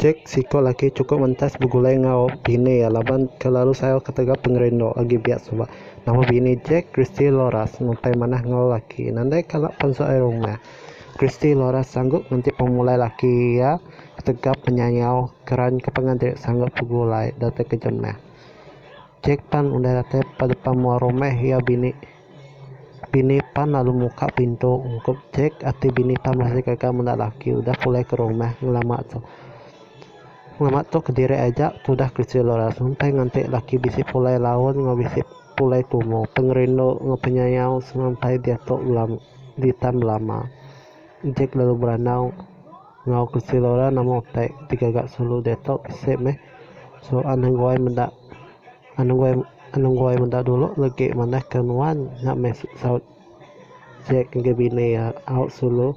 Jack siko laki cukup mentas begulai ngau bini ya laban kelalu saya ketiga pengerendo lagi biasa coba nama bini Jack Christy Loras nuntai manah ngau laki nandai kalak panso rumah Christy Loras sanggup nanti pemulai laki ya ketiga penyanyau keran kepengantin sanggup begulai data kejamnya Jack pan udah data pada pamua rumah ya bini pan lalu muka pintu ungkup Jack ati bini pan masih kakak muda laki udah mulai ke rumah ngelamat tuh kediri aja sudah Christy Loras sampai nganti laki bisi pulai lawan ngabisi pulai tumo pengerindo ngepenyayau sampai dia tuh ulam ditam lama Jack lalu beranau ngau Christy Loras nama otak tiga gak sulu detok bisa meh so anang gue mendak dulu lagi mana kenuan nak mes saut Jack ke bini ya out sulu